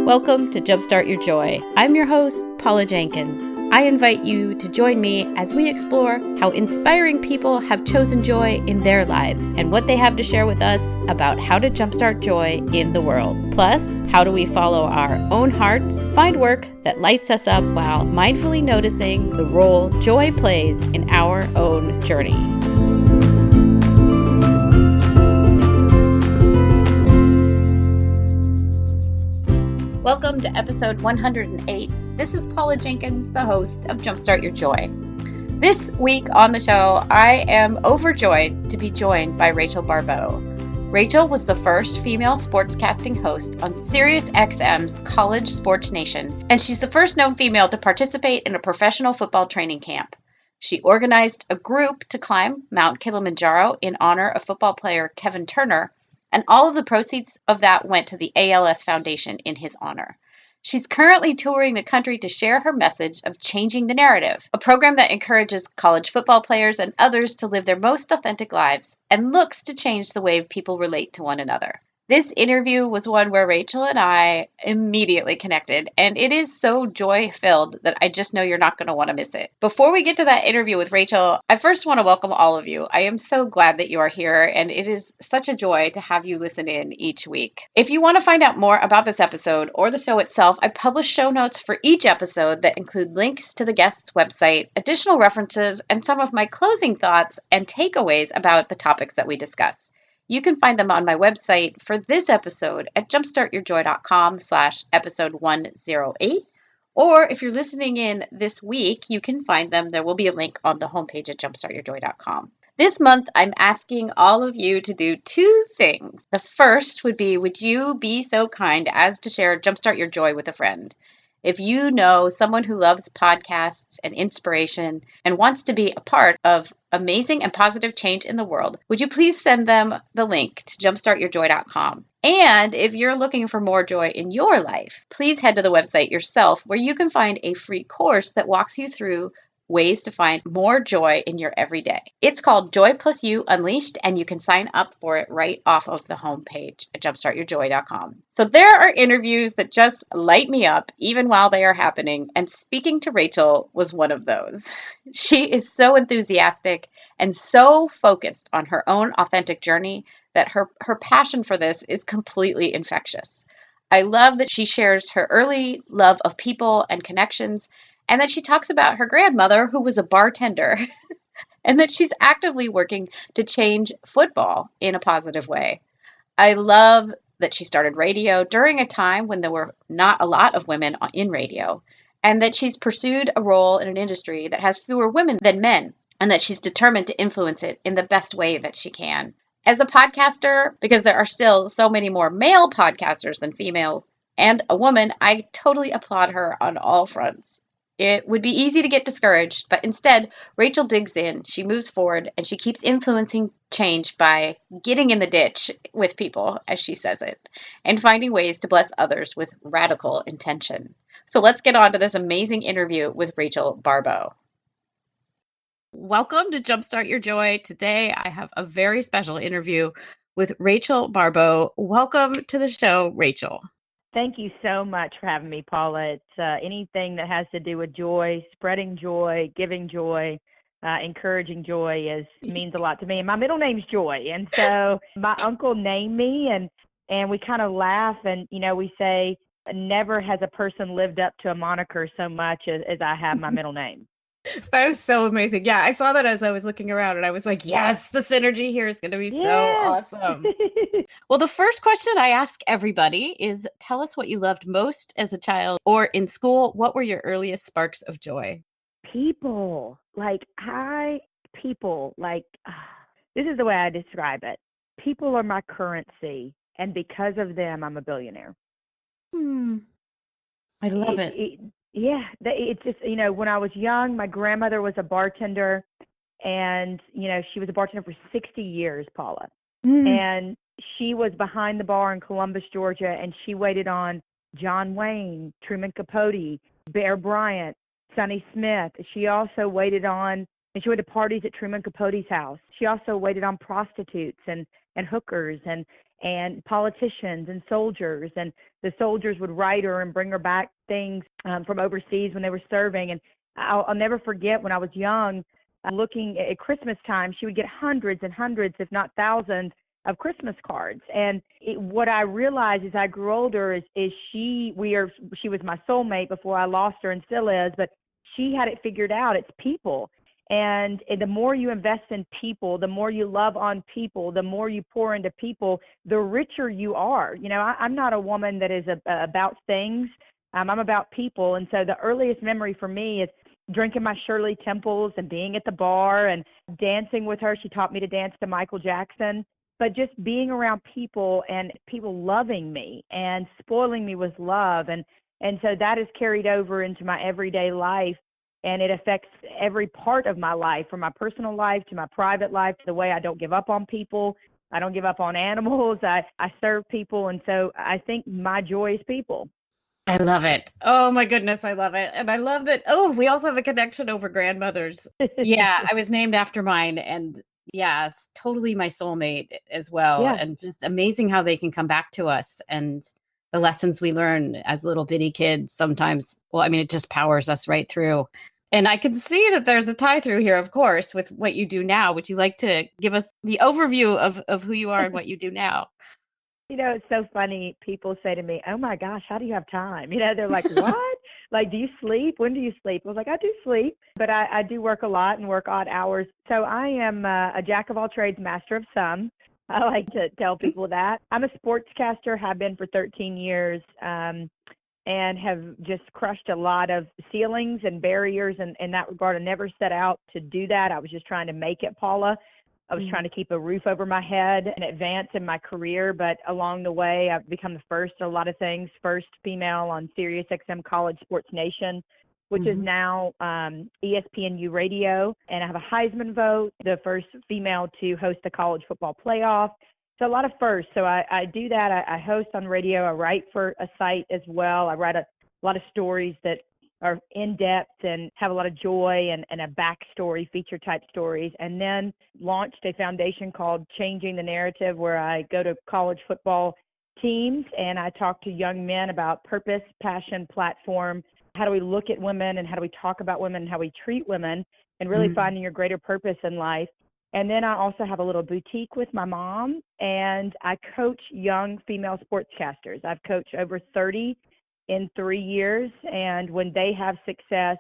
Welcome to Jumpstart Your Joy. I'm your host, Paula Jenkins. I invite you to join me as we explore how inspiring people have chosen joy in their lives and what they have to share with us about how to jumpstart joy in the world. Plus, how do we follow our own hearts, find work that lights us up while mindfully noticing the role joy plays in our own journey. Welcome to episode 108. This is Paula Jenkins, the host of Jumpstart Your Joy. This week on the show, I am overjoyed to be joined by Rachael Baribeau. Rachael was the first female sportscasting host on SiriusXM's College Sports Nation, and she's the first known female to participate in a professional football training camp. She organized a group to climb Mount Kilimanjaro in honor of football player Kevin Turner, and all of the proceeds of that went to the ALS Foundation in his honor. She's currently touring the country to share her message of Changing the Narrative, a program that encourages college football players and others to live their most authentic lives and looks to change the way people relate to one another. This interview was one where Rachael and I immediately connected, and it is so joy-filled that I just know you're not going to want to miss it. Before we get to that interview with Rachael, I first want to welcome all of you. I am so glad that you are here, and it is such a joy to have you listen in each week. If you want to find out more about this episode or the show itself, I publish show notes for each episode that include links to the guest's website, additional references, and some of my closing thoughts and takeaways about the topics that we discuss. You can find them on my website for this episode at jumpstartyourjoy.com/episode 108. Or if you're listening in this week, you can find them. There will be a link on the homepage at jumpstartyourjoy.com. This month, I'm asking all of you to do two things. The first would you be so kind as to share Jumpstart Your Joy with a friend? If you know someone who loves podcasts and inspiration and wants to be a part of amazing and positive change in the world, would you please send them the link to jumpstartyourjoy.com? And if you're looking for more joy in your life, please head to the website yourself where you can find a free course that walks you through ways to find more joy in your everyday. It's called Joy Plus You Unleashed, and you can sign up for it right off of the homepage at jumpstartyourjoy.com. So there are interviews that just light me up even while they are happening, and speaking to Rachael was one of those. She is so enthusiastic and so focused on her own authentic journey that her passion for this is completely infectious. I love that she shares her early love of people and connections, and that she talks about her grandmother, who was a bartender, and that she's actively working to change football in a positive way. I love that she started radio during a time when there were not a lot of women in radio, and that she's pursued a role in an industry that has fewer women than men, and that she's determined to influence it in the best way that she can. As a podcaster, because there are still so many more male podcasters than female, and a woman, I totally applaud her on all fronts. It would be easy to get discouraged, but instead, Rachael digs in, she moves forward, and she keeps influencing change by getting in the ditch with people, as she says it, and finding ways to bless others with radical intention. So let's get on to this amazing interview with Rachael Baribeau. Welcome to Jumpstart Your Joy. Today, I have a very special interview with Rachael Baribeau. Welcome to the show, Rachael. Thank you so much for having me, Paula. It's anything that has to do with joy, spreading joy, giving joy, encouraging joy means a lot to me. And my middle name's Joy. And so my uncle named me, and we kind of laugh. And, we say, never has a person lived up to a moniker so much as I have my middle name. That was so amazing. Yeah, I saw that as I was looking around, and I was like, yes, the synergy here is going to be so awesome. Well, the first question I ask everybody is, tell us what you loved most as a child or in school. What were your earliest sparks of joy? People. This is the way I describe it. People are my currency, and because of them, I'm a billionaire. I love it. It's just, when I was young, my grandmother was a bartender, and, she was a bartender for 60 years, Paula. And she was behind the bar in Columbus, Georgia, and she waited on John Wayne, Truman Capote, Bear Bryant, Sonny Smith. She also waited on, and she went to parties at Truman Capote's house. She also waited on prostitutes and hookers, and and politicians and soldiers. And the soldiers would write her and bring her back things from overseas when they were serving. And I'll never forget when I was young, looking at Christmas time, she would get hundreds and hundreds, if not thousands, of Christmas cards. And what I realized as I grew older is she was my soulmate before I lost her and still is, but she had it figured out. It's people. And the more you invest in people, the more you love on people, the more you pour into people, the richer you are. You know, I'm not a woman that is about things. I'm about people. And so the earliest memory for me is drinking my Shirley Temples and being at the bar and dancing with her. She taught me to dance to Michael Jackson. But just being around people and people loving me and spoiling me with love. And so that has carried over into my everyday life. And it affects every part of my life, from my personal life to my private life, to the way I don't give up on people. I don't give up on animals. I serve people. And so I think my joy is people. I love it. Oh my goodness, I love it. And I love that. Oh, we also have a connection over grandmothers. Yeah, I was named after mine, and yeah, it's totally my soulmate as well. Yeah. And just amazing how they can come back to us, and the lessons we learn as little bitty kids sometimes. Well, I mean, it just powers us right through. And I can see that there's a tie through here, of course, with what you do now. Would you like to give us the overview of who you are and what you do now? You know, it's so funny. People say to me, "Oh my gosh, how do you have time?" You know, they're like, "What? Like, do you sleep? When do you sleep?" I was like, "I do sleep, but I do work a lot and work odd hours." So I am a jack of all trades, master of some. I like to tell people that. I'm a sportscaster, have been for 13 years, and have just crushed a lot of ceilings and barriers in that regard. I never set out to do that. I was just trying to make it, Paula. I was trying to keep a roof over my head and advance in my career, but along the way, I've become the first a lot of things. First female on SiriusXM College Sports Nation, which is now ESPNU Radio, and I have a Heisman vote, the first female to host the college football playoff. So a lot of firsts. So I do that. I host on radio. I write for a site as well. I write a lot of stories that are in depth and have a lot of joy and a backstory, feature type stories, and then launched a foundation called Changing the Narrative, where I go to college football teams and I talk to young men about purpose, passion, platform. How do we look at women and how do we talk about women and how we treat women, and really finding your greater purpose in life. And then I also have a little boutique with my mom, and I coach young female sportscasters. I've coached over 30 in 3 years, and when they have success,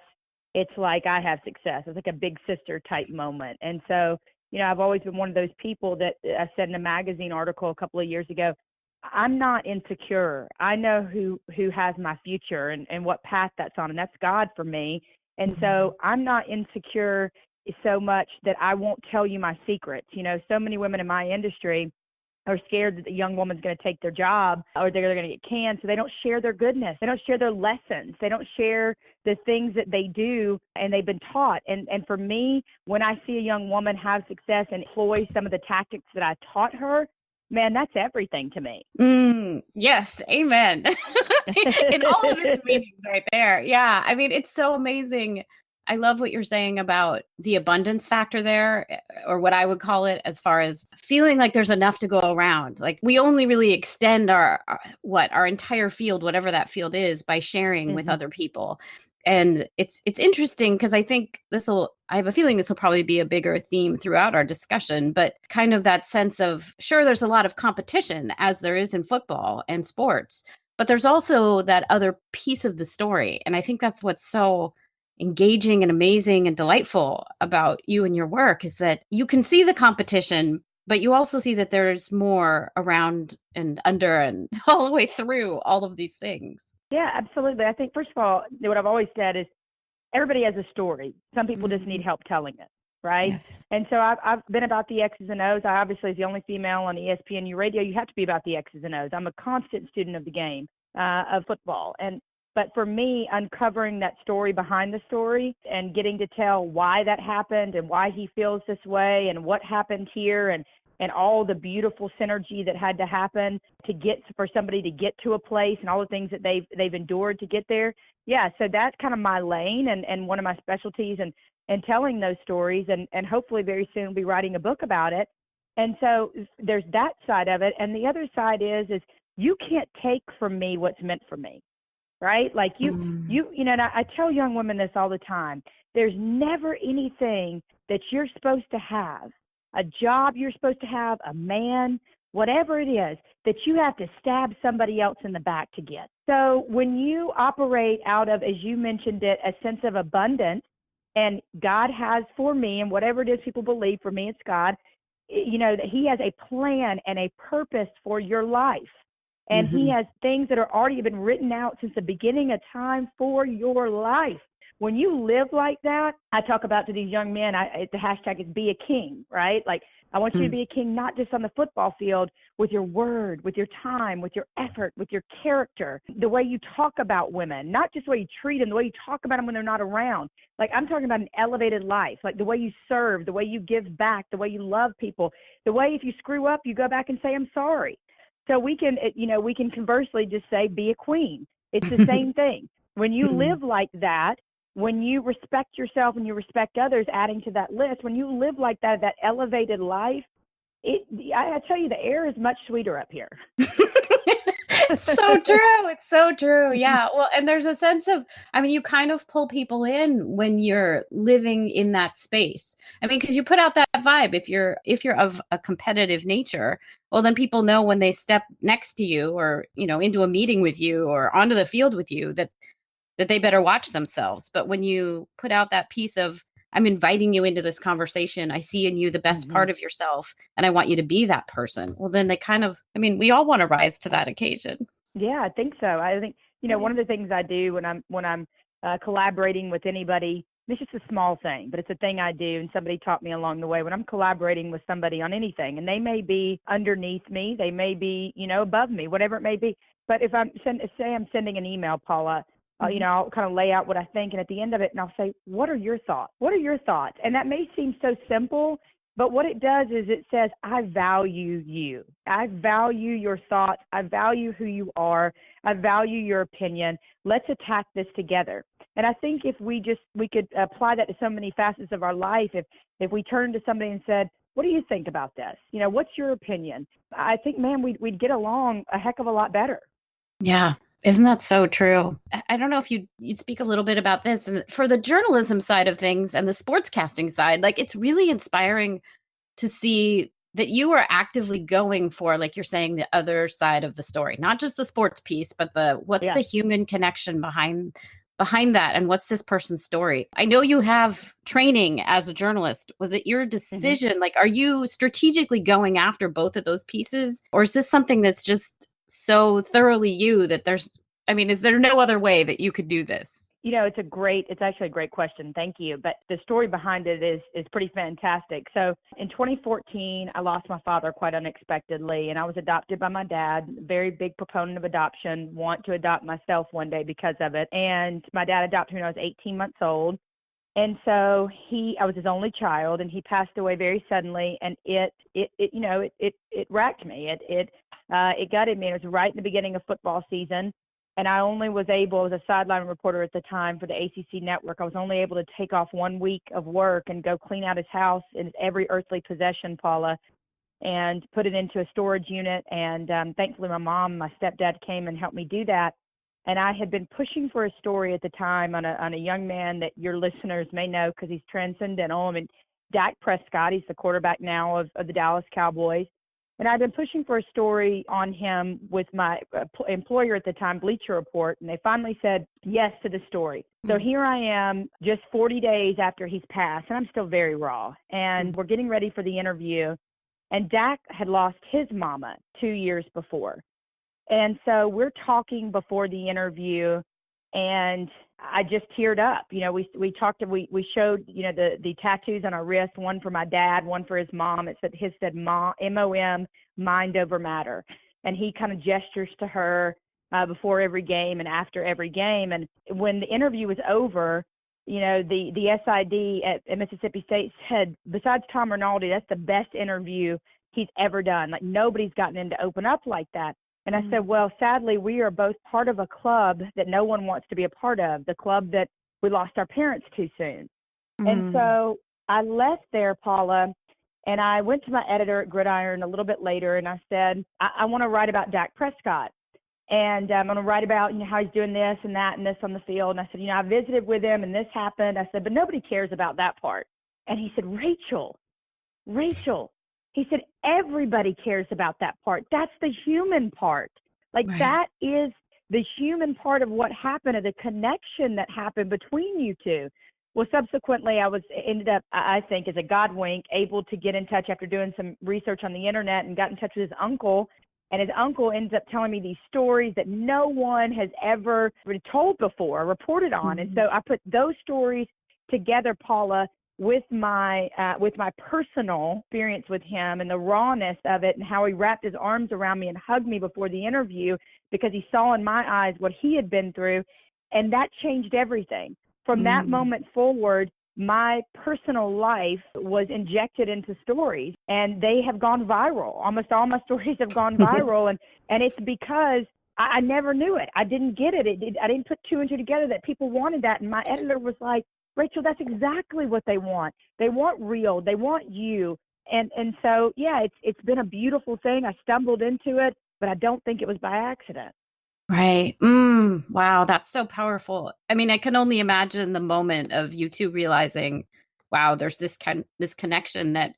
it's like I have success. It's like a big sister type moment. And so, you know, I've always been one of those people that I said in a magazine article a couple of years ago, I'm not insecure. I know who has my future and what path that's on, and that's God for me. And so I'm not insecure so much that I won't tell you my secrets. You know, so many women in my industry are scared that the young woman's going to take their job or they're going to get canned. So they don't share their goodness. They don't share their lessons. They don't share the things that they do and they've been taught. And for me, when I see a young woman have success and employ some of the tactics that I taught her, man, that's everything to me. Yes. Amen. In all of its meanings right there. Yeah. I mean, it's so amazing. I love what you're saying about the abundance factor there, or what I would call it, as far as feeling like there's enough to go around. Like, we only really extend our entire field, whatever that field is, by sharing with other people. And it's interesting because I think I have a feeling this will probably be a bigger theme throughout our discussion, but kind of that sense of, sure, there's a lot of competition, as there is in football and sports, but there's also that other piece of the story. And I think that's what's so engaging and amazing and delightful about you and your work, is that you can see the competition, but you also see that there's more around and under and all the way through all of these things. Yeah, absolutely. I think, first of all, what I've always said is everybody has a story. Some people just need help telling it, right? Yes. And so I've been about the X's and O's. I obviously, as the only female on ESPNU Radio, you have to be about the X's and O's. I'm a constant student of the game of football. But for me, uncovering that story behind the story and getting to tell why that happened and why he feels this way and what happened here and all the beautiful synergy that had to happen for somebody to get to a place and all the things that they've endured to get there. Yeah, so that's kind of my lane and one of my specialties and telling those stories, and hopefully very soon be writing a book about it. And so there's that side of it. And the other side is you can't take from me what's meant for me, right? Like you know, and I tell young women this all the time. There's never anything that you're supposed to have, a job you're supposed to have, a man, whatever it is, that you have to stab somebody else in the back to get. So when you operate out of, as you mentioned it, a sense of abundance, and God has for me, and whatever it is people believe, for me it's God, you know, that he has a plan and a purpose for your life. And he has things that are already been written out since the beginning of time for your life. When you live like that, I talk about to these young men, the hashtag is be a king, right? Like, I want you to be a king, not just on the football field, with your word, with your time, with your effort, with your character, the way you talk about women, not just the way you treat them, the way you talk about them when they're not around. Like, I'm talking about an elevated life, like the way you serve, the way you give back, the way you love people, the way if you screw up, you go back and say, I'm sorry. So we can, you know, we can conversely just say, be a queen. It's the same thing. When you live like that, when you respect yourself and you respect others, adding to that list, when you live like that, that elevated life, I tell you, the air is much sweeter up here. It's so true. It's so true. Yeah. Well, and there's a sense of, I mean, you kind of pull people in when you're living in that space. I mean, because you put out that vibe. If you're of a competitive nature, well, then people know when they step next to you or, you know, into a meeting with you or onto the field with you that they better watch themselves. But when you put out that piece of, I'm inviting you into this conversation, I see in you the best part of yourself, and I want you to be that person. Well, then they kind of, I mean, we all want to rise to that occasion. Yeah, I think so. I think, you know, one of the things I do when I'm collaborating with anybody, it's just a small thing, but it's a thing I do, and somebody taught me along the way. When I'm collaborating with somebody on anything, and they may be underneath me, they may be, you know, above me, whatever it may be. But if I'm sending an email, Paula, you know, I'll kind of lay out what I think, and at the end of it, and I'll say, what are your thoughts? What are your thoughts? And that may seem so simple, but what it does is it says, I value you. I value your thoughts. I value who you are. I value your opinion. Let's attack this together. And I think if we could apply that to so many facets of our life, if we turned to somebody and said, what do you think about this? You know, what's your opinion? I think, man, we'd get along a heck of a lot better. Yeah. Isn't that so true? I don't know if you'd speak a little bit about this. And for the journalism side of things and the sportscasting side, like, it's really inspiring to see that you are actively going for, like you're saying, the other side of the story, not just the sports piece, but what's the human connection behind that, and what's this person's story. I know you have training as a journalist. Was it your decision? Like, are you strategically going after both of those pieces, or is this something that's just so thoroughly you that is there no other way that you could do this? You know, it's actually a great question. Thank you. But the story behind it is pretty fantastic. So in 2014, I lost my father quite unexpectedly, and I was adopted by my dad, very big proponent of adoption, want to adopt myself one day because of it. And my dad adopted me when I was 18 months old. And so I was his only child, and he passed away very suddenly, and it racked me. It gutted me. It was right in the beginning of football season. And I only was able, as a sideline reporter at the time for the ACC network, I was only able to take off 1 week of work and go clean out his house and every earthly possession, Paula, and put it into a storage unit. And thankfully, my mom and my stepdad came and helped me do that. And I had been pushing for a story at the time on a young man that your listeners may know because he's transcendental. I mean, Dak Prescott, he's the quarterback now of the Dallas Cowboys. And I've been pushing for a story on him with my employer at the time, Bleacher Report, and they finally said yes to the story. So here I am just 40 days after he's passed, and I'm still very raw. And we're getting ready for the interview, and Dak had lost his mama 2 years before. And so we're talking before the interview, and I just teared up. You know, we showed, you know, the tattoos on our wrist, one for my dad, one for his mom. His said MOM, mind over matter. And he kind of gestures to her before every game and after every game. And when the interview was over, you know, the SID at Mississippi State said, besides Tom Rinaldi, that's the best interview he's ever done. Like, nobody's gotten him to open up like that. And I said, well, sadly, we are both part of a club that no one wants to be a part of, the club that we lost our parents too soon. And so I left there, Paula, And I went to my editor at Gridiron a little bit later, and I said, I want to write about Dak Prescott. And I'm going to write about, how he's doing this and that and this on the field. And I said, I visited with him and this happened. I said, but nobody cares about that part. And he said, Rachael, he said, everybody cares about that part. That's the human part. Like Right. that is the human part of what happened, or the connection that happened between you two. Well, subsequently, I ended up, I think, as a God wink, able to get in touch after doing some research on the internet, and got in touch with his uncle. And his uncle ends up telling me these stories that no one has ever been told before, reported on. Mm-hmm. And so I put those stories together, Paula, with my personal experience with him and the rawness of it, and how he wrapped his arms around me and hugged me before the interview because he saw in my eyes what he had been through. And that changed everything. From that moment forward, my personal life was injected into stories, and they have gone viral. Almost all my stories have gone viral, and it's because I never knew it. I didn't get it. I didn't put two and two together that people wanted that. And my editor was like, Rachael, that's exactly what they want. They want real. They want you. And so, yeah, it's been a beautiful thing. I stumbled into it, but I don't think it was by accident. Right. Wow, that's so powerful. I mean, I can only imagine the moment of you two realizing, wow, there's this connection that,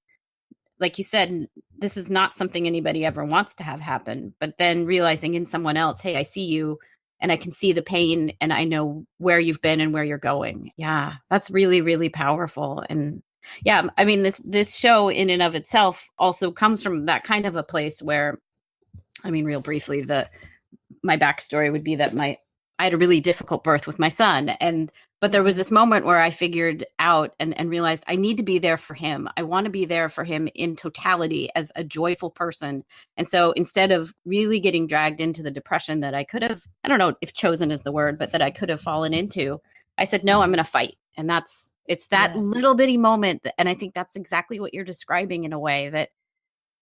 like you said, this is not something anybody ever wants to have happen, but then realizing in someone else, hey, I see you and I can see the pain and I know where you've been and where you're going. Yeah, that's really, really powerful. And yeah, I mean, this show in and of itself also comes from that kind of a place where, I mean, real briefly, my backstory would be that I had a really difficult birth with my son. But there was this moment where I figured out and realized I need to be there for him. I want to be there for him in totality as a joyful person. And so instead of really getting dragged into the depression that I could have, I don't know if chosen is the word, but that I could have fallen into, I said, no, I'm going to fight. And it's that little bitty moment. And I think that's exactly what you're describing in a way, that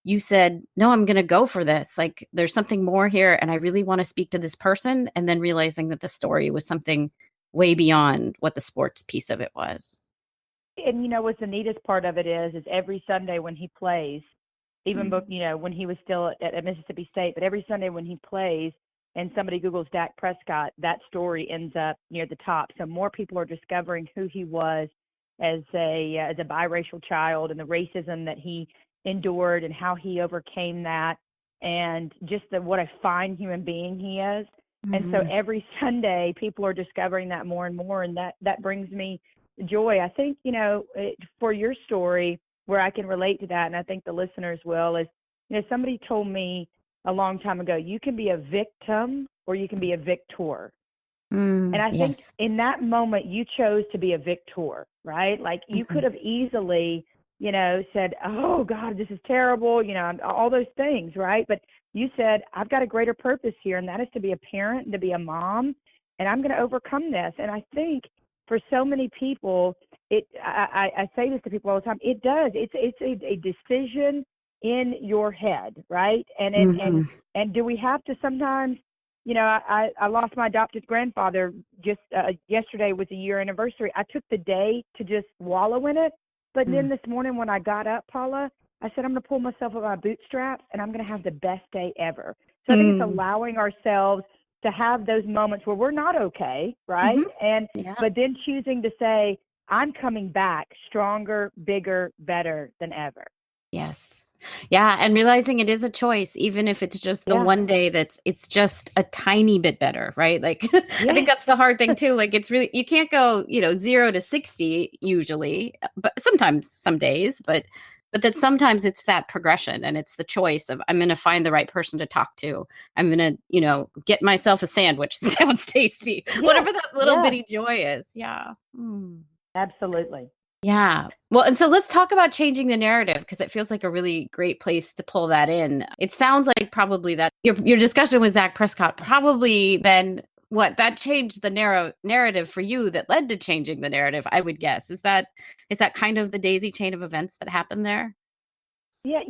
you said, no, I'm going to go for this. Like, there's something more here. And I really want to speak to this person. And then realizing that the story was something way beyond what the sports piece of it was. And what's the neatest part of it is every Sunday when he plays, even when he was still at Mississippi State, but every Sunday when he plays and somebody Googles Dak Prescott, that story ends up near the top. So more people are discovering who he was as a biracial child, and the racism that he endured and how he overcame that, and just what a fine human being he is. And so every Sunday people are discovering that more and more, and that brings me joy. I think, for your story, where I can relate to that, and I think the listeners will, is, somebody told me a long time ago, you can be a victim or you can be a victor. And I think in that moment you chose to be a victor, right? Like you could have easily, said, oh God, this is terrible, all those things, right? But you said, I've got a greater purpose here, and that is to be a parent and to be a mom, and I'm going to overcome this. And I think for so many people, I say this to people all the time, it does. It's a decision in your head, right? And do we have to sometimes, I lost my adopted grandfather just yesterday was a year anniversary. I took the day to just wallow in it. But then this morning when I got up, Paula, I said, I'm going to pull myself up my bootstraps and I'm going to have the best day ever. So I think it's allowing ourselves to have those moments where we're not okay, right? But then choosing to say, I'm coming back stronger, bigger, better than ever. Yes. Yeah. And realizing it is a choice, even if it's just the one day it's just a tiny bit better, right? Like, I think that's the hard thing too. Like, it's really, you can't go, 0 to 60 usually, but sometimes, some days, but that sometimes it's that progression, and it's the choice of, I'm going to find the right person to talk to. I'm going to, get myself a sandwich that sounds tasty, whatever that little bitty joy is. Yeah. Absolutely. Yeah. Well, and so let's talk about changing the narrative, because it feels like a really great place to pull that in. It sounds like probably that your discussion with Dak Prescott probably then that changed the narrative for you that led to changing the narrative, I would guess. Is that kind of the daisy chain of events that happened there? Yeah,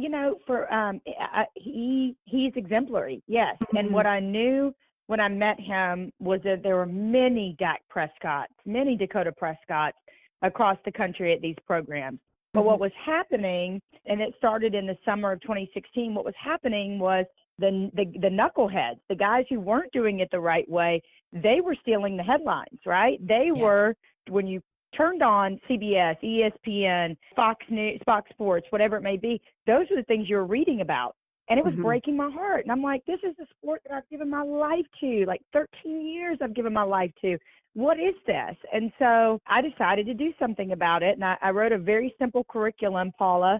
he's exemplary, yes. And what I knew when I met him was that there were many Dak Prescotts, many Dakota Prescotts across the country at these programs. But what was happening And it started in the summer of 2016. What was happening was the knuckleheads, the guys who weren't doing it the right way, they were stealing the headlines, right? They were, when you turned on CBS, ESPN, Fox News, Fox Sports, whatever it may be, those are the things you were reading about. And it was breaking my heart. And I'm like, this is the sport that I've given my life to. Like 13 years I've given my life to. What is this? And so I decided to do something about it. And I wrote a very simple curriculum, Paula,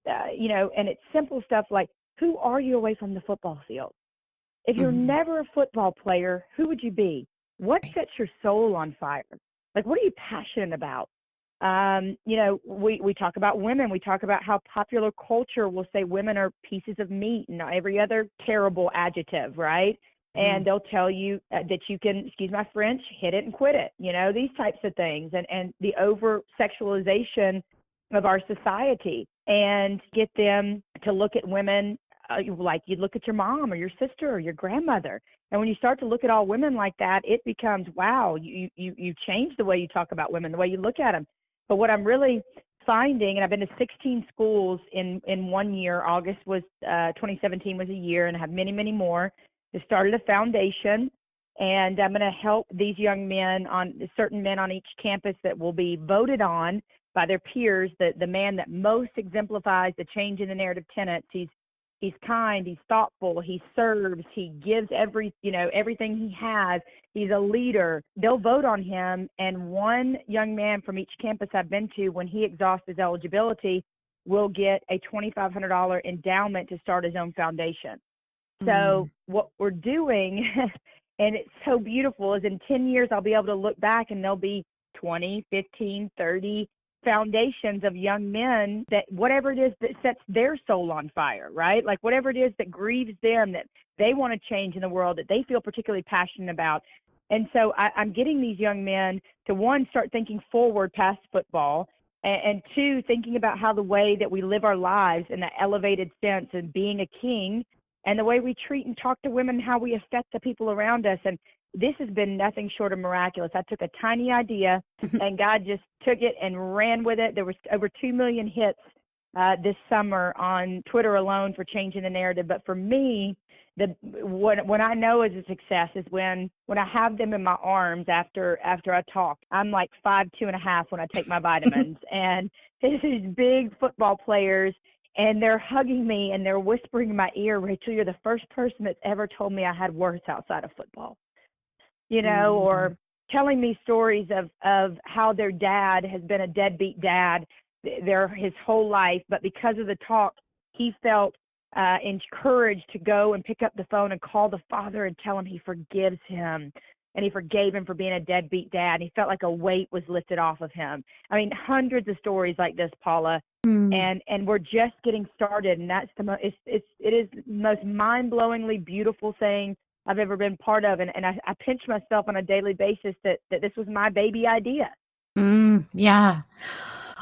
and it's simple stuff like, who are you away from the football field? If you're never a football player, who would you be? What sets your soul on fire? Like, what are you passionate about? We talk about women. We talk about how popular culture will say women are pieces of meat and every other terrible adjective, right? And they'll tell you that you can, excuse my French, hit it and quit it, these types of things, and the over-sexualization of our society, and get them to look at women like you'd look at your mom or your sister or your grandmother. And when you start to look at all women like that, it becomes, wow, you change the way you talk about women, the way you look at them. But what I'm really finding, and I've been to 16 schools in 1 year, August was 2017 was a year, and I have many, many more. I started a foundation, and I'm going to help these young men, certain men on each campus that will be voted on by their peers, the man that most exemplifies the change in the narrative tenets. He's kind, he's thoughtful, he serves, he gives everything he has. He's a leader. They'll vote on him, and one young man from each campus I've been to, when he exhausts his eligibility, will get a $2,500 endowment to start his own foundation. So what we're doing, and it's so beautiful, is in 10 years I'll be able to look back and there'll be 20, 15, 30 foundations of young men that whatever it is that sets their soul on fire, right? Like whatever it is that grieves them, that they want to change in the world, that they feel particularly passionate about. And so I'm getting these young men to, one, start thinking forward past football, and two, thinking about how the way that we live our lives in that elevated sense of being a king, and the way we treat and talk to women, how we affect the people around us. And this has been nothing short of miraculous. I took a tiny idea, and God just took it and ran with it. There was over 2 million hits this summer on Twitter alone for changing the narrative. But for me, when I know is a success is when I have them in my arms after I talk. I'm like 5'2.5" when I take my vitamins, and these big football players, and they're hugging me and they're whispering in my ear, "Rachel, you're the first person that's ever told me I had worth outside of football," or telling me stories of how their dad has been a deadbeat dad his whole life, but because of the talk, he felt encouraged to go and pick up the phone and call the father and tell him he forgives him, and he forgave him for being a deadbeat dad. He felt like a weight was lifted off of him. I mean, hundreds of stories like this, Paula, and we're just getting started, and that's it is the most mind-blowingly beautiful thing I've ever been part of, and I pinch myself on a daily basis that this was my baby idea. Yeah.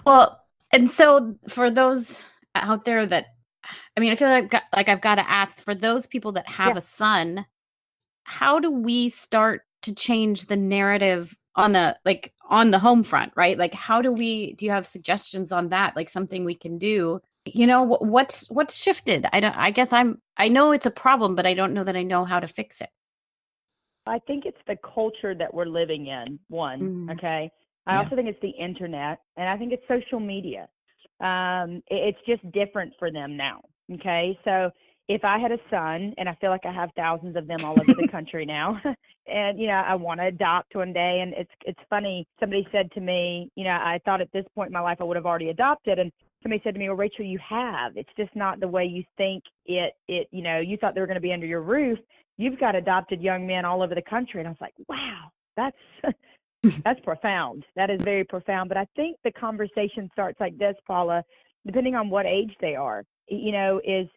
Well, and so for those out there that, I mean, I feel like I've got to ask, for those people that have a son, how do we start to change the narrative on the home front, right? Like, do you have suggestions on that? Like something we can do? What's shifted? I know it's a problem, but I don't know that I know how to fix it. I think it's the culture that we're living in, one, okay? I also think it's the internet, and I think it's social media. It's just different for them now, okay? So if I had a son, and I feel like I have thousands of them all over the country now, and, I want to adopt one day, and it's funny, somebody said to me, I thought at this point in my life I would have already adopted, and somebody said to me, "Well, Rachel, you have. It's just not the way you think it you thought they were going to be under your roof. You've got adopted young men all over the country." And I was like, wow, that's that's profound. That is very profound. But I think the conversation starts like this, Paula, depending on what age they are, is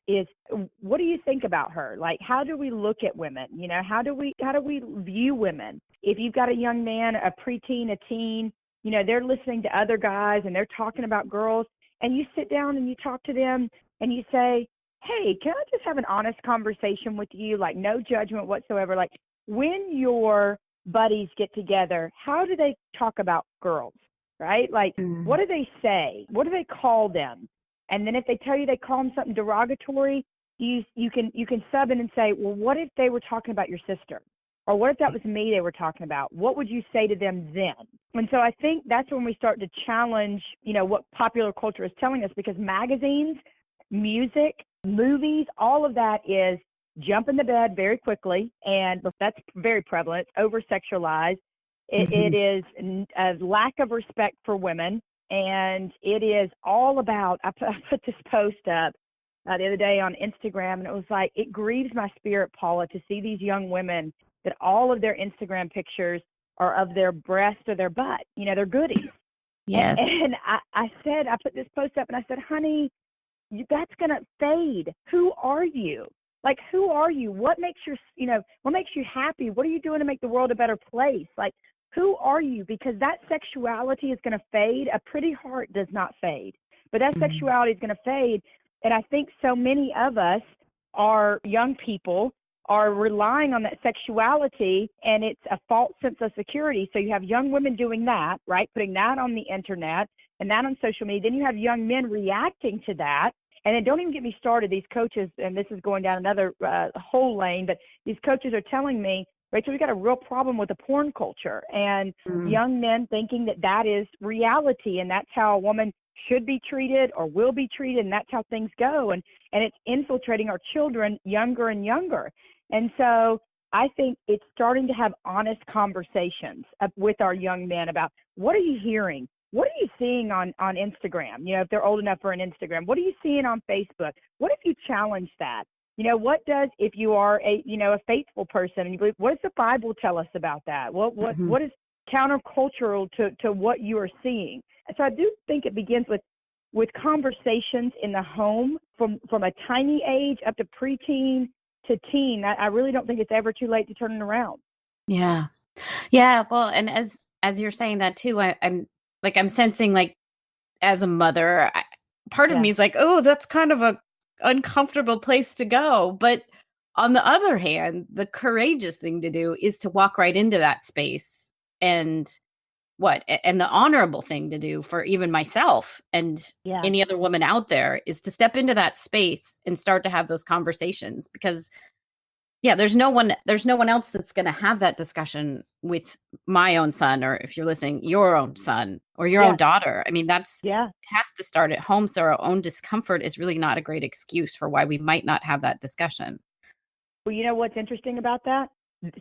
what do you think about her? Like, how do we look at women? How do we view women? If you've got a young man, a preteen, a teen, they're listening to other guys and they're talking about girls, and you sit down and you talk to them and you say, "Hey, can I just have an honest conversation with you? Like, no judgment whatsoever. Like, when your buddies get together, how do they talk about girls, right? Like, what do they say? What do they call them? And then if they tell you they call them something derogatory, you can sub in and say, well, what if they were talking about your sister? Or what if that was me they were talking about? What would you say to them then? And so I think that's when we start to challenge, what popular culture is telling us, because magazines, music, movies, all of that is jump in the bed very quickly. And that's very prevalent. It's over-sexualized. It is a lack of respect for women. And it is all about, I put this post up the other day on Instagram, and it was like, it grieves my spirit, Paula, to see these young women that all of their Instagram pictures are of their breast or their butt, their goodies. Yes. And I put this post up and I said, honey, that's going to fade. Who are you? Like, who are you? What makes what makes you happy? What are you doing to make the world a better place? Like, who are you? Because that sexuality is going to fade. A pretty heart does not fade, but that sexuality is going to fade. And I think so many of us, our young people, are relying on that sexuality, and it's a false sense of security. So you have young women doing that, right? Putting that on the internet and that on social media. Then you have young men reacting to that. And then don't even get me started. These coaches, and this is going down another whole lane, but these coaches are telling me, Rachel, we've got a real problem with the porn culture and young men thinking that that is reality and that's how a woman should be treated or will be treated, and that's how things go. And it's infiltrating our children younger and younger. And so I think it's starting to have honest conversations with our young men about, what are you hearing? What are you seeing on Instagram? If they're old enough for an Instagram, what are you seeing on Facebook? What if you challenge that? What does, if you are a faithful person and you believe, what does the Bible tell us about that? What is countercultural to what you are seeing? So I do think it begins with conversations in the home from a tiny age up to preteen to teen. I really don't think it's ever too late to turn it around. Yeah. Yeah. Well, and as you're saying that too, I'm sensing, like, as a mother, part of me is like, oh, that's kind of a uncomfortable place to go. But on the other hand, the courageous thing to do is to walk right into that space. And the honorable thing to do for even myself and any other woman out there is to step into that space and start to have those conversations, because there's no one else that's going to have that discussion with my own son, or, if you're listening, your own son or your own daughter. I mean, it has to start at home. So our own discomfort is really not a great excuse for why we might not have that discussion. Well, you know what's interesting about that?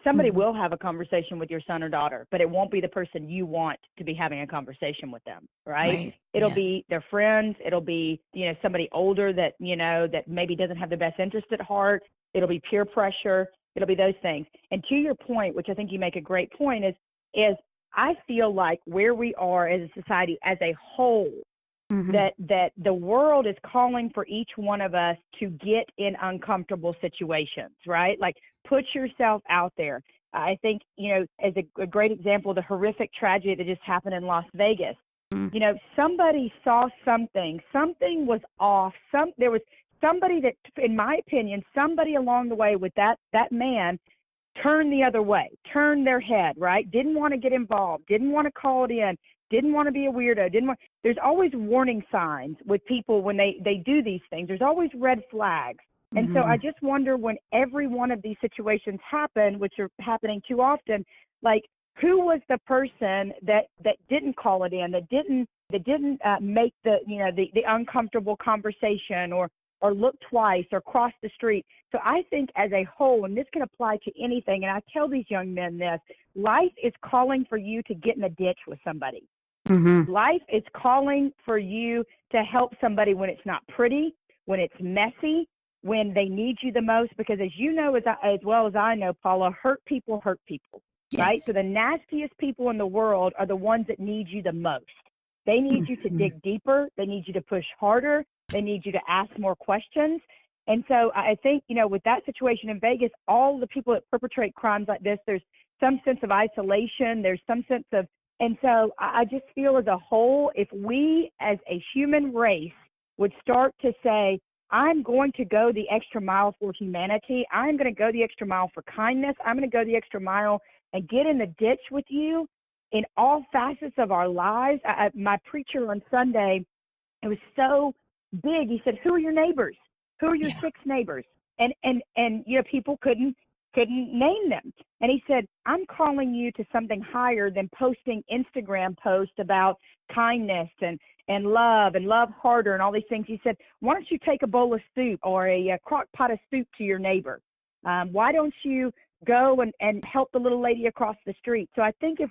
Somebody will have a conversation with your son or daughter, but it won't be the person you want to be having a conversation with them, right? It'll be their friends. It'll be, somebody older that, that maybe doesn't have the best interest at heart. It'll be peer pressure. It'll be those things. And to your point, which I think you make a great point, is I feel like where we are as a society as a whole, that the world is calling for each one of us to get in uncomfortable situations, right? Like, put yourself out there. I think, as a great example, the horrific tragedy that just happened in Las Vegas, somebody saw something was off. There was somebody that, in my opinion, somebody along the way with that man turned the other way, turned their head, right? Didn't want to get involved, didn't want to call it in, didn't want to be a weirdo, there's always warning signs with people when they do these things. There's always red flags. And so I just wonder, when every one of these situations happen, which are happening too often, like, who was the person that didn't call it in, that didn't make the uncomfortable conversation or look twice or cross the street? So I think as a whole, and this can apply to anything, and I tell these young men this, life is calling for you to get in a ditch with somebody. Life is calling for you to help somebody when it's not pretty, when it's messy, when they need you the most. Because as you know, as well as I know, Paula, hurt people, right? So the nastiest people in the world are the ones that need you the most. They need you to dig deeper. They need you to push harder. They need you to ask more questions. And so I think, with that situation in Vegas, all the people that perpetrate crimes like this, there's some sense of isolation. There's some sense of, and so I just feel as a whole, if we as a human race would start to say, I'm going to go the extra mile for humanity. I'm going to go the extra mile for kindness. I'm going to go the extra mile and get in the ditch with you in all facets of our lives. My preacher on Sunday, it was so big. He said, who are your neighbors? Who are your Yeah. 6 neighbors? And people couldn't name them. And he said, I'm calling you to something higher than posting Instagram posts about kindness and love harder and all these things. He said, why don't you take a bowl of soup or a crock pot of soup to your neighbor? Why don't you go and help the little lady across the street? So I think if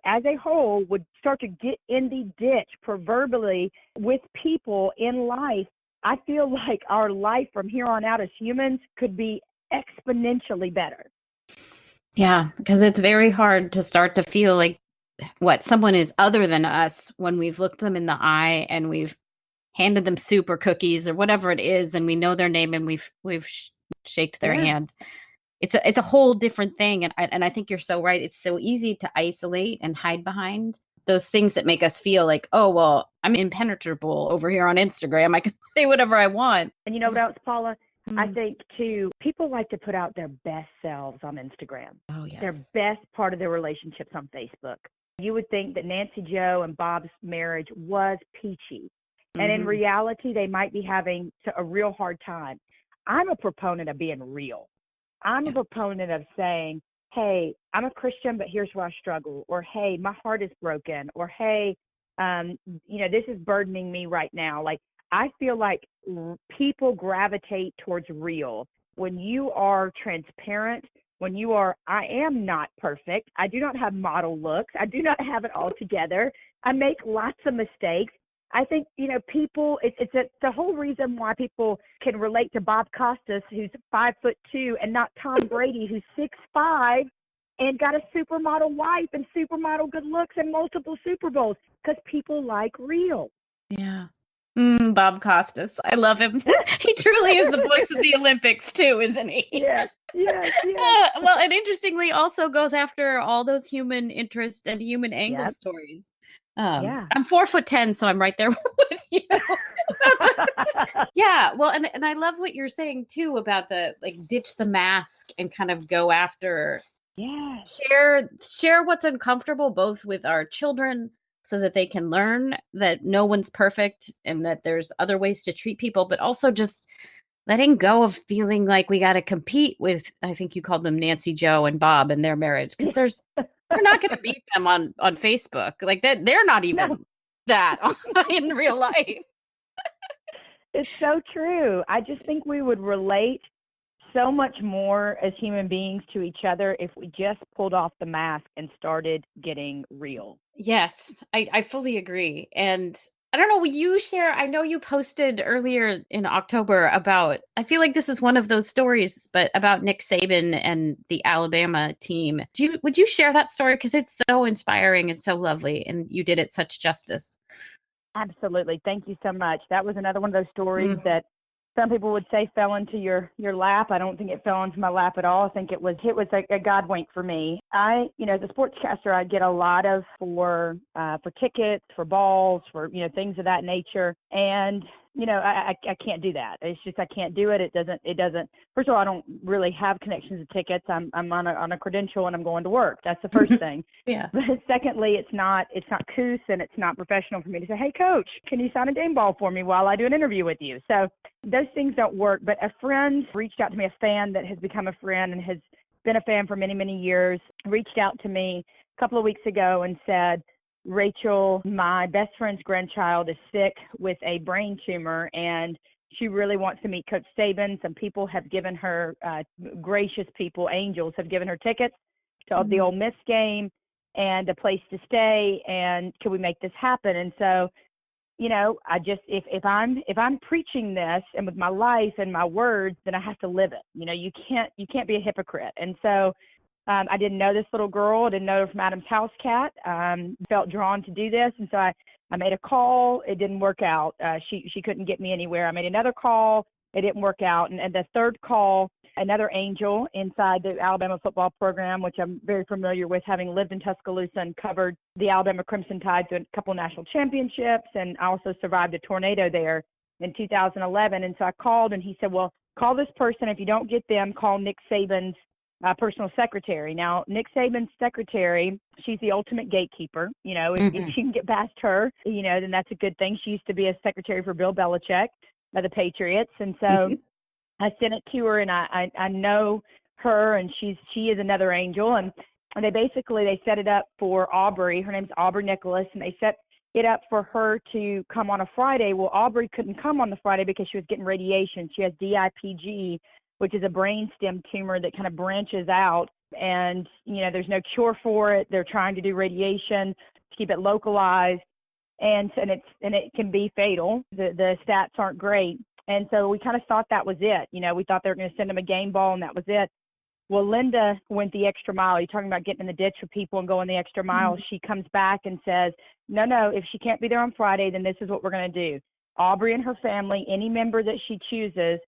as a whole would start to get in the ditch proverbially with people in life, I feel like our life from here on out as humans could be exponentially better. Yeah, because it's very hard to start to feel like someone is other than us when we've looked them in the eye and we've handed them soup or cookies or whatever it is, and we know their name and we've shaked their hand. It's a whole different thing, and I think you're so right. It's so easy to isolate and hide behind those things that make us feel like, oh, well, I'm impenetrable over here on Instagram. I can say whatever I want. And you know what else, Paula? I think, too, people like to put out their best selves on Instagram. Oh, yes. Their best part of their relationships on Facebook. You would think that Nancy Joe and Bob's marriage was peachy. And in reality, they might be having a real hard time. I'm a proponent of being real. I'm a proponent of saying, hey, I'm a Christian, but here's where I struggle. Or, hey, my heart is broken. Or, hey, this is burdening me right now. Like, I feel like people gravitate towards real. When you are transparent, when you are, I am not perfect. I do not have model looks. I do not have it all together. I make lots of mistakes. I think, people, it's the whole reason why people can relate to Bob Costas, who's 5'2", and not Tom Brady, who's 6'5", and got a supermodel wife and supermodel good looks and multiple Super Bowls, because people like real. Yeah. Bob Costas. I love him. He truly is the voice of the Olympics too, isn't he? Yes. Well, and interestingly also goes after all those human interest and human angle stories. I'm 4'10", so I'm right there with you. Yeah. Well, and I love what you're saying too about the ditch the mask and kind of go after share what's uncomfortable, both with our children so that they can learn that no one's perfect and that there's other ways to treat people, but also just letting go of feeling like we got to compete with, I think you called them Nancy Joe and Bob and their marriage, because we're not going to beat them on Facebook like that. They're not even that in real life. It's so true. I just think we would relate so much more as human beings to each other if we just pulled off the mask and started getting real. Yes, I fully agree. And I don't know, will you share, I know you posted earlier in October about, I feel like this is one of those stories, but about Nick Saban and the Alabama team. Would you share that story? Because it's so inspiring and so lovely, and you did it such justice. Absolutely. Thank you so much. That was another one of those stories that some people would say fell into your lap. I don't think it fell into my lap at all. I think it was a God wink for me. As a sportscaster, I get a lot of for tickets, for balls, for things of that nature, and I can't do that. It's just I can't do it. It doesn't. First of all, I don't really have connections to tickets. I'm on a credential and I'm going to work. That's the first thing. Yeah. But secondly, it's not coos and it's not professional for me to say, hey, coach, can you sign a game ball for me while I do an interview with you? So those things don't work. But a friend reached out to me, a fan that has become a friend and has been a fan for many, many years, reached out to me a couple of weeks ago and said, Rachael, my best friend's grandchild is sick with a brain tumor, and she really wants to meet Coach Saban. Some people have given her, gracious people, angels, have given her tickets to the Ole Miss game and a place to stay, and can we make this happen? And so, I just, if I'm preaching this and with my life and my words, then I have to live it. You can't be a hypocrite. And so, I didn't know this little girl. I didn't know her from Adam's House Cat. Felt drawn to do this. And so I made a call. It didn't work out. She couldn't get me anywhere. I made another call. It didn't work out. And the third call, another angel inside the Alabama football program, which I'm very familiar with, having lived in Tuscaloosa and covered the Alabama Crimson Tide to a couple national championships. And I also survived a tornado there in 2011. And so I called and he said, well, call this person. If you don't get them, call Nick Saban's personal secretary. Now, Nick Saban's secretary, she's the ultimate gatekeeper. If you can get past her, then that's a good thing. She used to be a secretary for Bill Belichick of the Patriots. And so I sent it to her, and I know her, and she is another angel. And they set it up for Aubrey. Her name's Aubrey Nicholas, and they set it up for her to come on a Friday. Well, Aubrey couldn't come on the Friday because she was getting radiation. She has DIPG, which is a brainstem tumor that kind of branches out, and there's no cure for it. They're trying to do radiation to keep it localized, and it can be fatal. The stats aren't great, and so we kind of thought that was it. We thought they were going to send them a game ball, and that was it. Well, Linda went the extra mile. You're talking about getting in the ditch for people and going the extra mile. She comes back and says, no, if she can't be there on Friday, then this is what we're going to do. Aubrey and her family, any member that she chooses,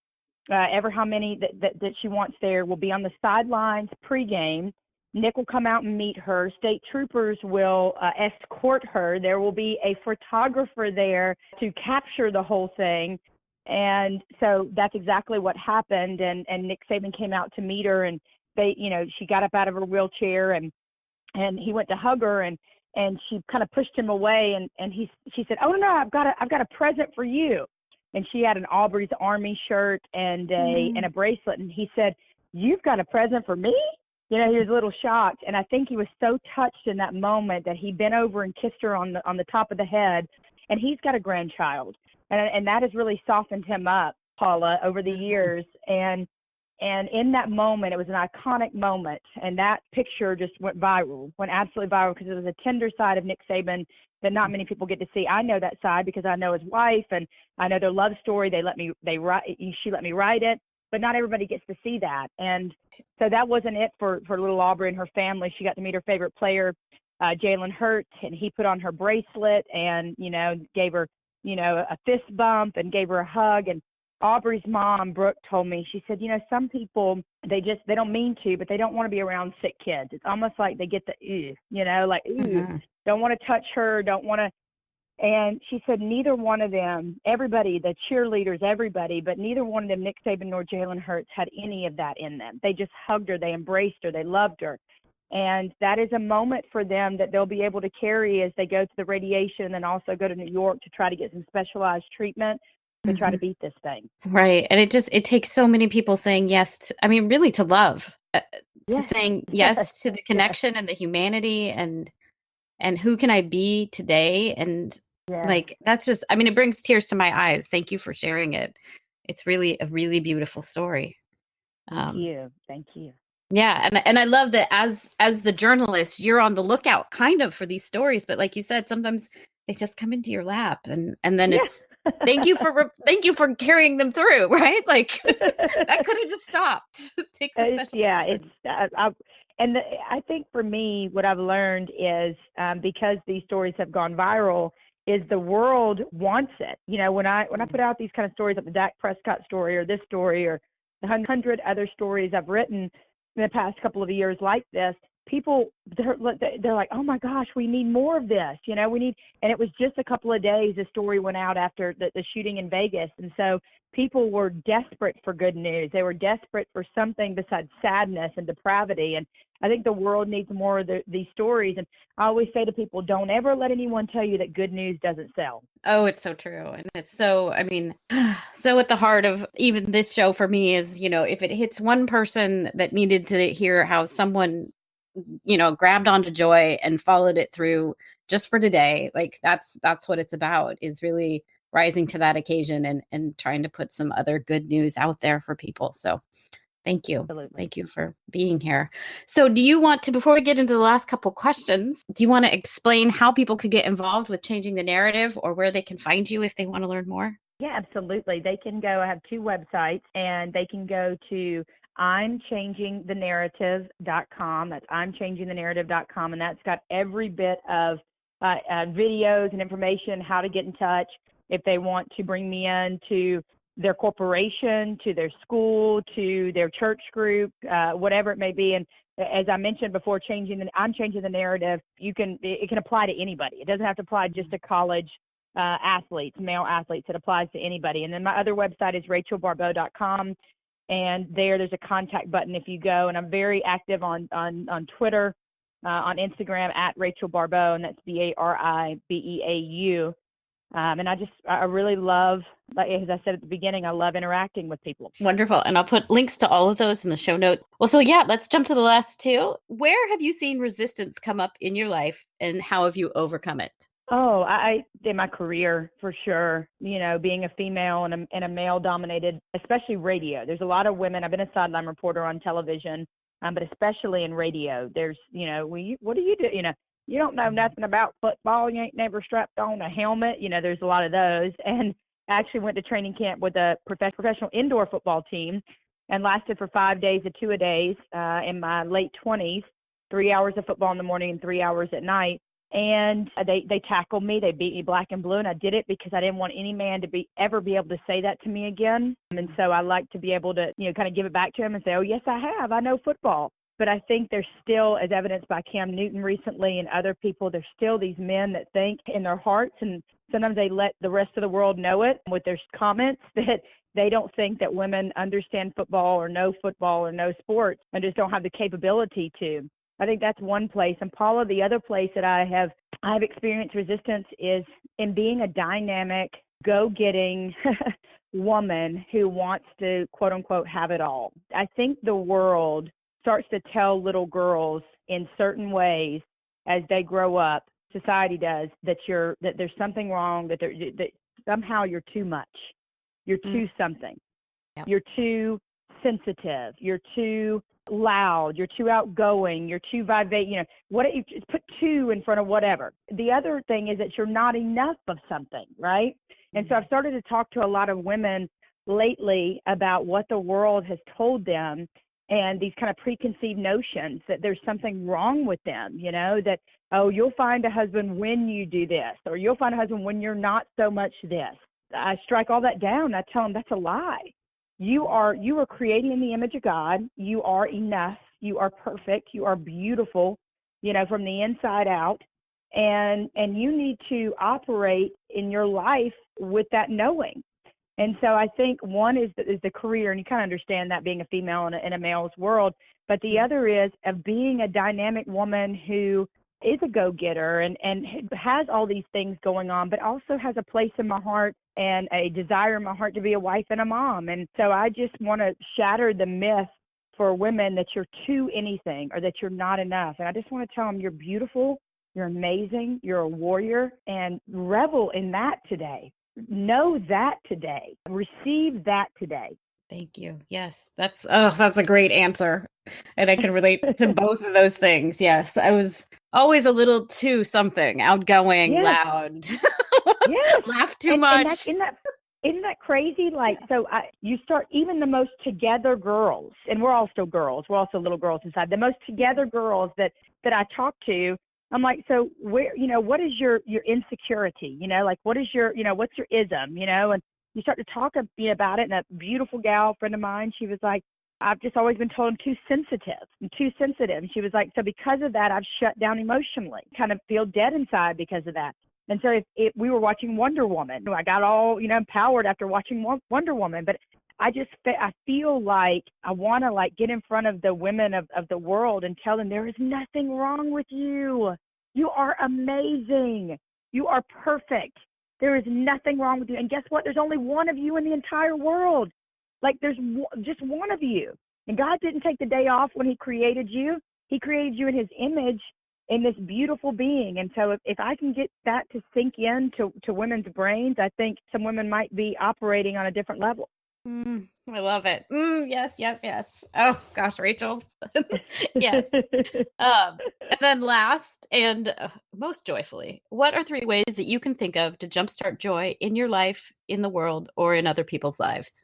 ever how many that she wants there, will be on the sidelines pregame. Nick will come out and meet her. State troopers will escort her. There will be a photographer there to capture the whole thing. And so that's exactly what happened. And Nick Saban came out to meet her, and she got up out of her wheelchair, and he went to hug her, and she kind of pushed him away, and she said, "Oh no, I've got a present for you." And she had an Aubrey's Army shirt and a bracelet, and he said, "You've got a present for me?" He was a little shocked, and I think he was so touched in that moment that he bent over and kissed her on the top of the head. And he's got a grandchild, and that has really softened him up, Paula, over the years. And in that moment, it was an iconic moment, and that picture just went absolutely viral, because it was a tender side of Nick Saban that not many people get to see. I know that side because I know his wife, and I know their love story. She let me write it, but not everybody gets to see that. And so that wasn't it for little Aubrey and her family. She got to meet her favorite player, Jalen Hurts, and he put on her bracelet and, gave her, a fist bump and gave her a hug. And Aubrey's mom, Brooke, told me, she said, some people, they don't mean to, but they don't want to be around sick kids. It's almost like they get the, don't want to touch her, don't want to. And she said neither one of them, everybody, the cheerleaders, everybody, but neither one of them, Nick Saban nor Jalen Hurts, had any of that in them. They just hugged her, they embraced her, they loved her. And that is a moment for them that they'll be able to carry as they go to the radiation, and then also go to New York to try to get some specialized treatment to try to beat this thing. Right. And it takes so many people saying yes really to love, to saying yes to the connection and the humanity and who can I be today? And that's just, it brings tears to my eyes. Thank you for sharing it. It's really a really beautiful story. Thank you. Yeah. And I love that as the journalist, you're on the lookout kind of for these stories, but like you said, sometimes they just come into your lap, and then it's thank you for carrying them through, right? Like that could have just stopped. It takes a special person. I think for me, what I've learned is because these stories have gone viral, is the world wants it. When I put out these kind of stories, like the Dak Prescott story or this story or the 100 other stories I've written in the past couple of years like this, people, they're like, oh my gosh, we need more of this. We need, and it was just a couple of days the story went out after the shooting in Vegas. And so people were desperate for good news. They were desperate for something besides sadness and depravity. And I think the world needs more of these stories. And I always say to people, don't ever let anyone tell you that good news doesn't sell. Oh, it's so true. And it's so, so at the heart of even this show for me is, if it hits one person that needed to hear how someone, grabbed onto joy and followed it through just for today, like that's what it's about, is really rising to that occasion and trying to put some other good news out there for people. So thank you. Absolutely. Thank you for being here. So do you want to, before we get into the last couple questions, do you want to explain how people could get involved with changing the narrative, or where they can find you if they want to learn more? Yeah, absolutely. They can go, I have 2 websites, and they can go to I'mChangingTheNarrative.com. That's I'mChangingTheNarrative.com, and that's got every bit of videos and information, how to get in touch if they want to bring me in to their corporation, to their school, to their church group, whatever it may be. And as I mentioned before, I'm changing the narrative. It can apply to anybody. It doesn't have to apply just to college athletes, male athletes. It applies to anybody. And then my other website is RachaelBaribeau.com. And there's a contact button if you go. And I'm very active on Twitter, on Instagram at Rachael Baribeau, and that's Baribeau. And I really love, like as I said at the beginning, I love interacting with people. Wonderful. And I'll put links to all of those in the show note. Well, so yeah, let's jump to the last two. Where have you seen resistance come up in your life and how have you overcome it? Oh, I in my career for sure. Being a female in a male-dominated, especially radio. There's a lot of women. I've been a sideline reporter on television, but especially in radio. There's, what do you do? You don't know nothing about football. You ain't never strapped on a helmet. There's a lot of those. And I actually went to training camp with a professional indoor football team and lasted for 5 days of 2-a-days in my late 20s, 3 hours of football in the morning and 3 hours at night. And they tackled me. They beat me black and blue. And I did it because I didn't want any man to ever be able to say that to me again. And so I like to be able to, kind of give it back to him and say, oh, yes, I have. I know football. But I think there's still, as evidenced by Cam Newton recently and other people, there's still these men that think in their hearts, and sometimes they let the rest of the world know it with their comments, that they don't think that women understand football or know sports and just don't have the capability to. I think that's one place. And Paula, the other place that I have experienced resistance is in being a dynamic, go-getting woman who wants to, quote unquote, have it all. I think the world starts to tell little girls in certain ways as they grow up, society does, that there's something wrong, that somehow you're too much. You're too something. Yep. You're too sensitive. You're too loud. You're too outgoing. You're too vivacious. What you put too in front of whatever. The other thing is that you're not enough of something, right? And so I've started to talk to a lot of women lately about what the world has told them and these kind of preconceived notions that there's something wrong with them, that, oh, you'll find a husband when you do this, or you'll find a husband when you're not so much this. I strike all that down. I tell them that's a lie. You are created in the image of God. You are enough. You are perfect. You are beautiful, from the inside out. And you need to operate in your life with that knowing. And so I think one is the career, and you kind of understand that being a female in a male's world. But the other is of being a dynamic woman who is a go-getter and has all these things going on, but also has a place in my heart and a desire in my heart to be a wife and a mom. And so I just want to shatter the myth for women that you're too anything or that you're not enough. And I just want to tell them you're beautiful, you're amazing, you're a warrior, and revel in that today. Know that today. Receive that today. Thank you. Yes, that's a great answer. And I can relate to both of those things. Yes, I was always a little too something, outgoing, loud, laugh too much. And isn't that crazy? Like, so you start, even the most together girls, and we're all still girls. We're also little girls inside. The most together girls that I talk to, I'm like, so where, what is your insecurity? Like, what is your, what's your ism? And you start to talk about it. And a beautiful gal, friend of mine, she was like, I've just always been told I'm too sensitive. And she was like, so because of that, I've shut down emotionally, kind of feel dead inside because of that. And so if we were watching Wonder Woman, I got all, empowered after watching Wonder Woman, but I feel like I want to get in front of the women of the world and tell them there is nothing wrong with you. You are amazing. You are perfect. There is nothing wrong with you. And guess what? There's only one of you in the entire world. Like, there's just one of you. And God didn't take the day off when he created you. He created you in his image, in this beautiful being. And so if I can get that to sink in to women's brains, I think some women might be operating on a different level. I love it. Yes. Oh gosh, Rachael. Yes. And then last and most joyfully, what are 3 ways that you can think of to jumpstart joy in your life, in the world, or in other people's lives?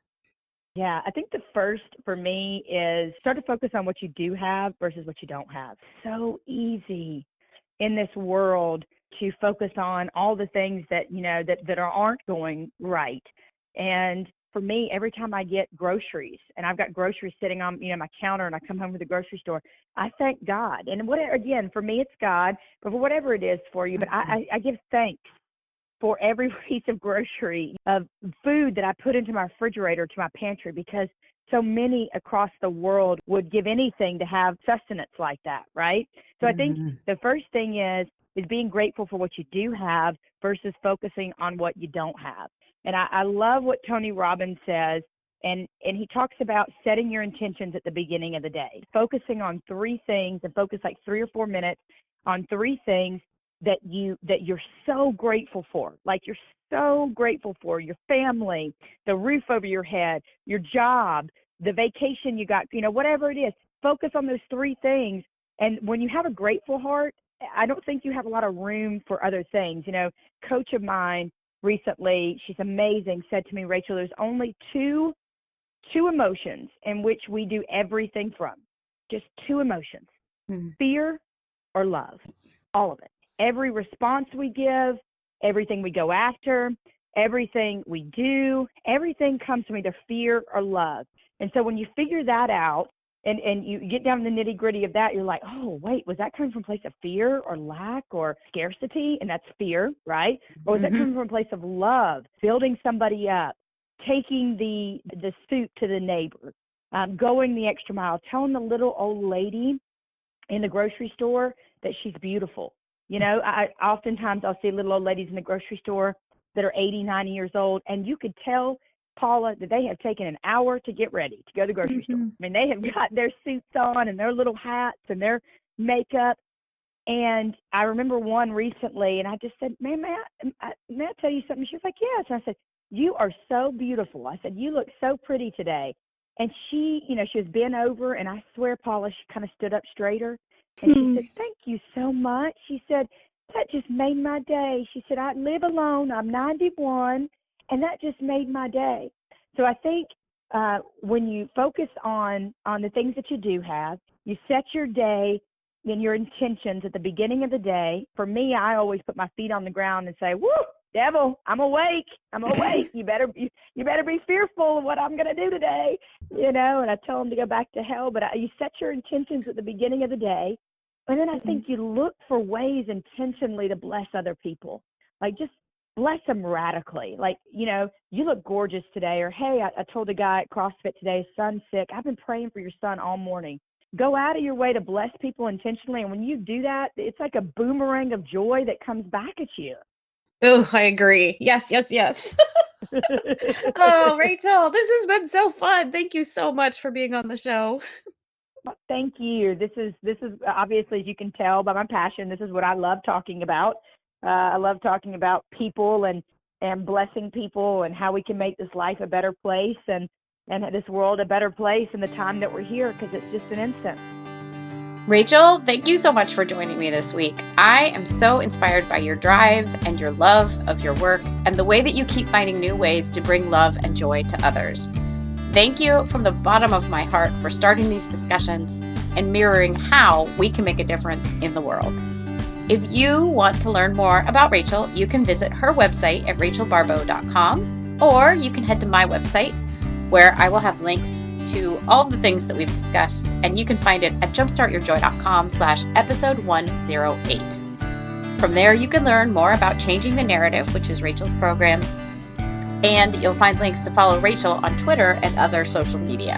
Yeah, I think the first for me is start to focus on what you do have versus what you don't have. So easy in this world to focus on all the things that, that aren't going right. And for me, every time I get groceries and I've got groceries sitting on, my counter and I come home from the grocery store, I thank God. And again, for me, it's God, but for whatever it is for you, but I give thanks for every piece of grocery, of food that I put into my refrigerator, to my pantry, because so many across the world would give anything to have sustenance like that, right? So I think the first thing is being grateful for what you do have versus focusing on what you don't have. And I love what Tony Robbins says, and he talks about setting your intentions at the beginning of the day, focusing on 3 things, and focus like 3 or 4 minutes on 3 things that you're so grateful for. Like, you're so grateful for your family, the roof over your head, your job, the vacation you got, whatever it is. Focus on those 3 things. And when you have a grateful heart, I don't think you have a lot of room for other things. Coach of mine recently, she's amazing, said to me, Rachael, there's only two emotions in which we do everything from. Just 2 emotions, fear or love, all of it. Every response we give, everything we go after, everything we do, everything comes from either fear or love. And so when you figure that out and you get down to the nitty gritty of that, you're like, oh, wait, was that coming from a place of fear or lack or scarcity? And that's fear, right? Or was that coming from a place of love, building somebody up, taking the soup to the neighbor, going the extra mile, telling the little old lady in the grocery store that she's beautiful. Oftentimes I'll see little old ladies in the grocery store that are 80, 90 years old, and you could tell, Paula, that they have taken an hour to get ready to go to the grocery store. I mean, they have got their suits on and their little hats and their makeup. And I remember one recently, and I just said, "Man, may I tell you something?" She was like, "Yes." And I said, "You are so beautiful." I said, "You look so pretty today." And she, she was bent over, and I swear, Paula, she kind of stood up straighter. And she said, "Thank you so much." She said, "That just made my day." She said, "I live alone. I'm 91, and that just made my day." So I think when you focus on the things that you do have, you set your day and your intentions at the beginning of the day. For me, I always put my feet on the ground and say, "Woo, devil, I'm awake. I'm awake. You better be fearful of what I'm going to do today." And I tell them to go back to hell. But you set your intentions at the beginning of the day. And then I think you look for ways intentionally to bless other people. Like, just bless them radically. Like, you look gorgeous today. Or, hey, I told a guy at CrossFit today, his son's sick. I've been praying for your son all morning. Go out of your way to bless people intentionally. And when you do that, it's like a boomerang of joy that comes back at you. Oh, I agree. Yes, yes, yes. Oh, Rachael, this has been so fun. Thank you so much for being on the show. Thank you. This is obviously, as you can tell by my passion, this is what I love talking about. I love talking about people and blessing people and how we can make this life a better place and this world a better place in the time that we're here, because it's just an instant. Rachael, thank you so much for joining me this week. I am so inspired by your drive and your love of your work and the way that you keep finding new ways to bring love and joy to others. Thank you from the bottom of my heart for starting these discussions and mirroring how we can make a difference in the world. If you want to learn more about Rachael, you can visit her website at rachelbaribeau.com, or you can head to my website where I will have links to all of the things that we've discussed, and you can find it at jumpstartyourjoy.com/episode 108. From there, you can learn more about Changing the Narrative, which is Rachael's program, and you'll find links to follow Rachael on Twitter and other social media.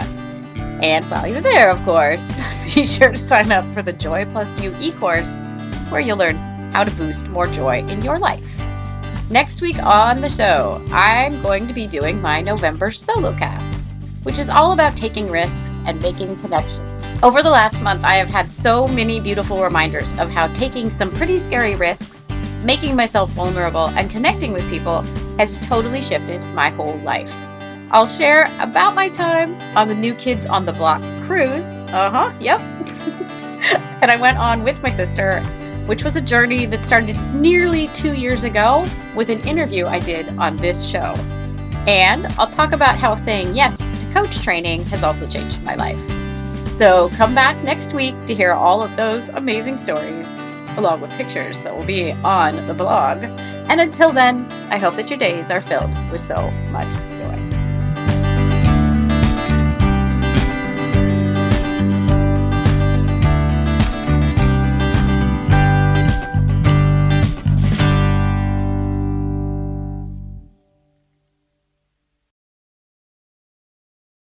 And while you're there, of course, be sure to sign up for the Joy Plus You e-course, where you'll learn how to boost more joy in your life. Next week on the show, I'm going to be doing my November solo cast, which is all about taking risks and making connections. Over the last month, I have had so many beautiful reminders of how taking some pretty scary risks, making myself vulnerable, and connecting with people has totally shifted my whole life. I'll share about my time on the New Kids on the Block cruise. Yep. And I went on with my sister, which was a journey that started nearly 2 years ago with an interview I did on this show. And I'll talk about how saying yes to coach training has also changed my life. So come back next week to hear all of those amazing stories, along with pictures that will be on the blog. And until then, I hope that your days are filled with so much